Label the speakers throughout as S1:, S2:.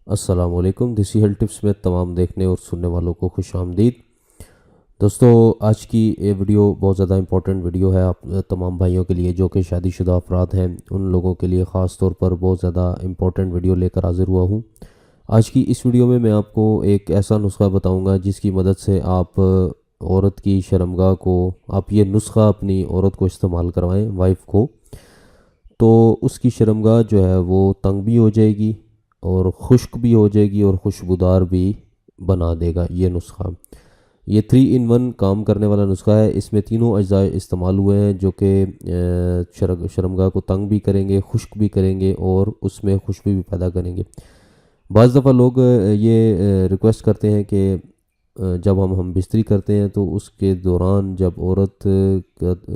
S1: السلام علیکم۔ دیسی ہیلتھ ٹپس میں تمام دیکھنے اور سننے والوں کو خوش آمدید۔ دوستو، آج کی یہ ویڈیو بہت زیادہ امپورٹنٹ ویڈیو ہے آپ تمام بھائیوں کے لیے جو کہ شادی شدہ افراد ہیں، ان لوگوں کے لیے خاص طور پر بہت زیادہ امپورٹنٹ ویڈیو لے کر حاضر ہوا ہوں۔ آج کی اس ویڈیو میں آپ کو ایک ایسا نسخہ بتاؤں گا جس کی مدد سے آپ عورت کی شرمگاہ کو، آپ یہ نسخہ اپنی عورت کو استعمال کروائیں، وائف کو، تو اس کی شرمگاہ جو ہے وہ تنگ بھی ہو جائے گی اور خشک بھی ہو جائے گی اور خوشبودار بھی بنا دے گا یہ نسخہ۔ یہ 3 in 1 کام کرنے والا نسخہ ہے۔ اس میں تینوں اجزاء استعمال ہوئے ہیں جو کہ شرمگاہ کو تنگ بھی کریں گے، خشک بھی کریں گے اور اس میں خوشبو بھی پیدا کریں گے۔ بعض دفعہ لوگ یہ ریکویسٹ کرتے ہیں کہ جب ہم بستری کرتے ہیں تو اس کے دوران جب عورت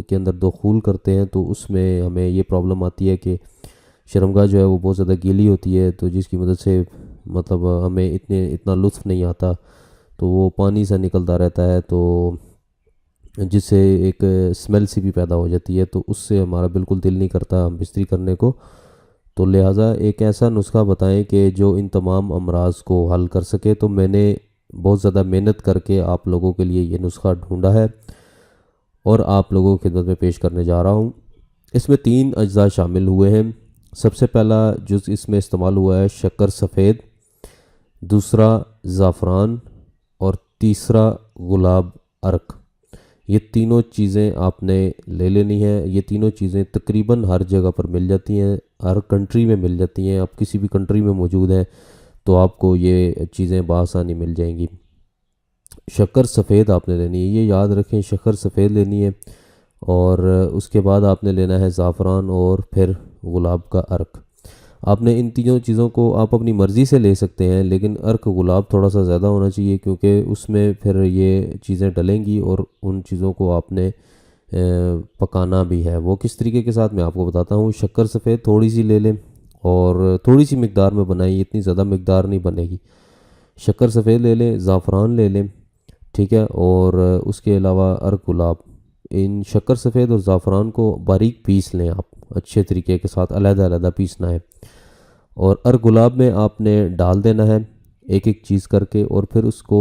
S1: کے اندر دخول کرتے ہیں تو اس میں ہمیں یہ پرابلم آتی ہے کہ شرمگاہ جو ہے وہ بہت زیادہ گیلی ہوتی ہے، تو جس کی مدد سے مطلب ہمیں اتنا لطف نہیں آتا، تو وہ پانی سا نکلتا رہتا ہے، تو جس سے ایک اسمیل سی بھی پیدا ہو جاتی ہے، تو اس سے ہمارا بالکل دل نہیں کرتا ہم بستری کرنے کو۔ تو لہٰذا ایک ایسا نسخہ بتائیں کہ جو ان تمام امراض کو حل کر سکے۔ تو میں نے بہت زیادہ محنت کر کے آپ لوگوں کے لیے یہ نسخہ ڈھونڈا ہے اور آپ لوگوں کی خدمت میں پیش کرنے جا رہا ہوں۔ اس میں 3 اجزاء شامل ہوئے ہیں۔ سب سے پہلا جز اس میں استعمال ہوا ہے شکر سفید، دوسرا زعفران اور تیسرا گلاب ارک۔ یہ تینوں چیزیں آپ نے لے لینی ہیں۔ یہ تینوں چیزیں تقریباً ہر جگہ پر مل جاتی ہیں، ہر کنٹری میں مل جاتی ہیں۔ آپ کسی بھی کنٹری میں موجود ہیں تو آپ کو یہ چیزیں بآسانی مل جائیں گی۔ شکر سفید آپ نے لینی ہے، یہ یاد رکھیں، شکر سفید لینی ہے، اور اس کے بعد آپ نے لینا ہے زعفران اور پھر گلاب کا ارک۔ آپ نے ان تینوں چیزوں کو آپ اپنی مرضی سے لے سکتے ہیں، لیکن ارک گلاب تھوڑا سا زیادہ ہونا چاہیے کیونکہ اس میں پھر یہ چیزیں ڈلیں گی اور ان چیزوں کو آپ نے پکانا بھی ہے۔ وہ کس طریقے کے ساتھ میں آپ کو بتاتا ہوں۔ شکر سفید تھوڑی سی لے لیں اور تھوڑی سی مقدار میں بنائیں، اتنی زیادہ مقدار نہیں بنے گی۔ شکر سفید لے لیں، زعفران لے لیں، ٹھیک ہے، اور اس کے علاوہ ارک گلاب۔ ان شکر سفید اور زعفران کو باریک پیس لیں، آپ اچھے طریقے کے ساتھ علیحدہ علیحدہ پیسنا ہے، اور ارک گلاب میں آپ نے ڈال دینا ہے ایک ایک چیز کر کے، اور پھر اس کو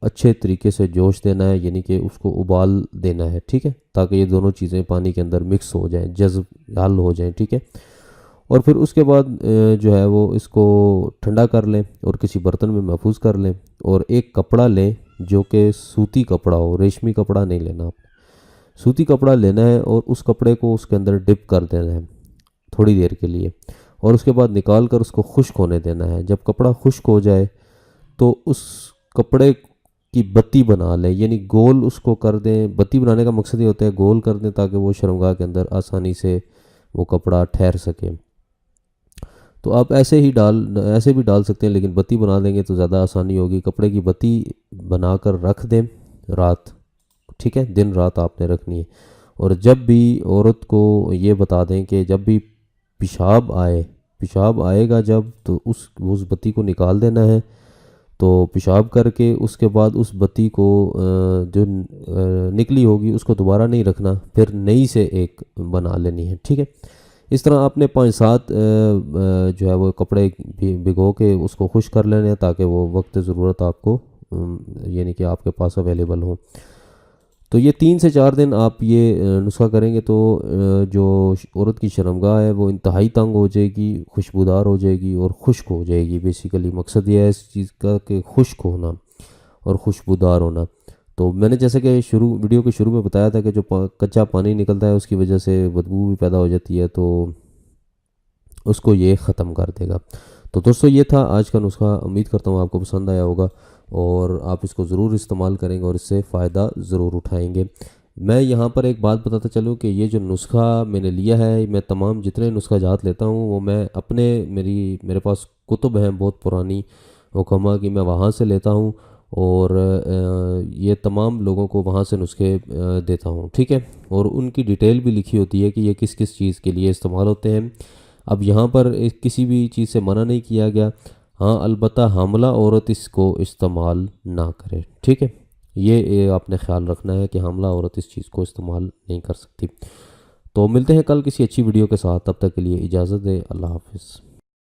S1: اچھے طریقے سے جوش دینا ہے، یعنی کہ اس کو ابال دینا ہے، ٹھیک ہے، تاکہ یہ دونوں چیزیں پانی کے اندر مکس ہو جائیں، جذب حل ہو جائیں، ٹھیک ہے۔ اور پھر اس کے بعد جو ہے وہ اس کو ٹھنڈا کر لیں اور کسی برتن میں محفوظ کر لیں، اور ایک کپڑا لیں جو کہ سوتی کپڑا ہو، ریشمی کپڑا نہیں لینا، آپ سوتی کپڑا لینا ہے اور اس کپڑے کو اس کے اندر ڈپ کر دینا ہے تھوڑی دیر کے لیے، اور اس کے بعد نکال کر اس کو خشک ہونے دینا ہے۔ جب کپڑا خشک ہو جائے تو اس کپڑے کی بتی بنا لیں، یعنی گول اس کو کر دیں۔ بتی بنانے کا مقصد یہ ہوتا ہے گول کر دیں تاکہ وہ شرمگاہ کے اندر آسانی سے وہ کپڑا ٹھہر سکے۔ تو آپ ایسے بھی ڈال سکتے ہیں، لیکن بتی بنا دیں گے تو زیادہ آسانی ہوگی۔ کپڑے کی بتی بنا کر رکھ دیں رات، ٹھیک ہے، دن رات آپ نے رکھنی ہے، اور جب بھی عورت کو یہ بتا دیں کہ جب بھی پیشاب آئے گا جب، تو اس بتی کو نکال دینا ہے۔ تو پیشاب کر کے اس کے بعد اس بتی کو جو نکلی ہوگی اس کو دوبارہ نہیں رکھنا، پھر نئی سے ایک بنا لینی ہے، ٹھیک ہے۔ اس طرح آپ نے 5-7 جو ہے وہ کپڑے بھگو کے اس کو خشک کر لینے ہیں تاکہ وہ وقت ضرورت آپ کو یعنی کہ آپ کے پاس اویلیبل ہوں۔ تو یہ 3 سے 4 دن آپ یہ نسخہ کریں گے تو جو عورت کی شرمگاہ ہے وہ انتہائی تنگ ہو جائے گی، خوشبودار ہو جائے گی اور خشک ہو جائے گی۔ بیسیکلی مقصد یہ ہے اس چیز کا کہ خشک ہونا اور خوشبودار ہونا۔ تو میں نے جیسے کہ ویڈیو کے شروع میں بتایا تھا کہ جو کچا پانی نکلتا ہے اس کی وجہ سے بدبو بھی پیدا ہو جاتی ہے، تو اس کو یہ ختم کر دے گا۔ تو دوستو، یہ تھا آج کا نسخہ۔ امید کرتا ہوں آپ کو پسند آیا ہوگا اور آپ اس کو ضرور استعمال کریں گے اور اس سے فائدہ ضرور اٹھائیں گے۔ میں یہاں پر ایک بات بتاتا چلوں کہ یہ جو نسخہ میں نے لیا ہے، میں تمام جتنے نسخہ جات لیتا ہوں وہ میں میرے پاس کتب ہیں بہت پرانی حکمہ کی، میں وہاں سے لیتا ہوں اور یہ تمام لوگوں کو وہاں سے نسخے دیتا ہوں، ٹھیک ہے، اور ان کی ڈیٹیل بھی لکھی ہوتی ہے کہ یہ کس کس چیز کے لیے استعمال ہوتے ہیں۔ اب یہاں پر کسی بھی چیز سے منع نہیں کیا گیا، ہاں البتہ حاملہ عورت اس کو استعمال نہ کرے، ٹھیک ہے۔ یہ آپ نے خیال رکھنا ہے کہ حاملہ عورت اس چیز کو استعمال نہیں کر سکتی۔ تو ملتے ہیں کل کسی اچھی ویڈیو کے ساتھ، تب تک کے لیے اجازت دے، اللہ حافظ۔